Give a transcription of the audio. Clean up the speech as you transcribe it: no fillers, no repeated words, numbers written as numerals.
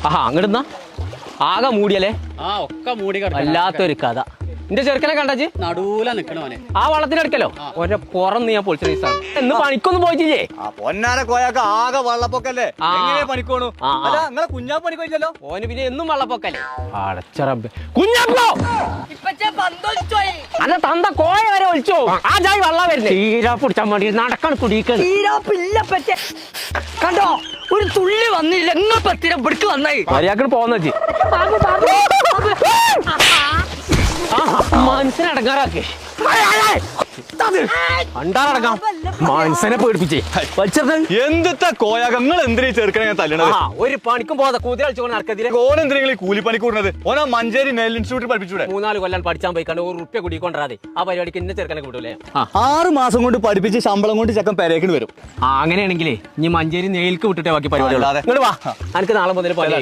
ആഹാ അങ്ങോട്ടെന്നാ ആകെ മൂടിയല്ലേ ഒക്കെ മൂടി വല്ലാത്തൊരു കഥ. എന്റെ ചെറുക്കനെ കണ്ടാച്ച് നടൂല നിക്കണവനെ ആ വള്ളത്തിനടുക്കല്ലോ ഒരെ പുറന്ന് ഞാൻ പൊളിച്ച റീസാണ്. ഇന്ന് പണിക്കൊന്നും പോയിട്ടില്ലേ? പൊന്നാനെ കോയാക്ക ആകെ വെള്ളപ്പൊക്കല്ലേ, എങ്ങനെ പണിക്കോണു? അല്ല നിങ്ങളെ കുഞ്ഞാ പണിക്കോയില്ലല്ലോ. ഓന് പിന്നെ എന്നും വെള്ളപ്പൊക്കല്ലേ. അടച്ചറബ് കുഞ്ഞപ്പോ അല്ല തന്ത കോയ വരെ ഒളിച്ചോ. ആ ജായി വെള്ളം വരുന്നേ തീരാ പിടിച്ചാൻ വേണ്ടി നടക്കാൻ കുടിക്കാൻ കണ്ടോ ഒരു തുള്ളി വന്നില്ല. നിങ്ങൾ പത്തിരം പിടിക്ക് വന്നായി മര്യാദക്ക് പോന്ന മനസ്സിനടങ്ങാറാക്കേ കണ്ടാറടങ്ങാം മനസ്സിനെ പേടിപ്പിച്ചേ എന്തിട്ടാ കോയാക്ക നിങ്ങൾ എന്തിനാ ചെറുക്കനെ തല്ലണത്? ഒരു പണിക്കും പോകാതെ കുതിര കളിച്ചുകൊണ്ട് നടക്കതിരെ ഓൻ എന്തിനാ കൂലിപ്പണി കൂടുന്നത്? ഓനാ മഞ്ചേരി നെൽ ഇൻസ്റ്റിറ്റ്യൂട്ടിൽ പഠിപ്പിച്ചൂടെ? 3-4 കൊല്ലം പഠിച്ചാൻ പോയി കണ്ട് ₹1 കുടിക്കൊണ്ടാതെ ആ പരിപാടിക്ക് ഇന്ന ചെറുക്കനെ കിട്ടൂലേ. 6 മാസം കൊണ്ട് പഠിപ്പിച്ച് ശമ്പളം കൊണ്ട് ചെക്കൻ പെരേക്കിന് വരും. അങ്ങനെയാണെങ്കിലേ ഇനി മഞ്ചേരി നെയിൽക്ക് വിട്ടിട്ടേ ബാക്കി പരിപാടി. അല്ലാതെ. ഇങ്ങോട്ട് വാ, എനിക്ക് നാളെ മുതൽ പണി.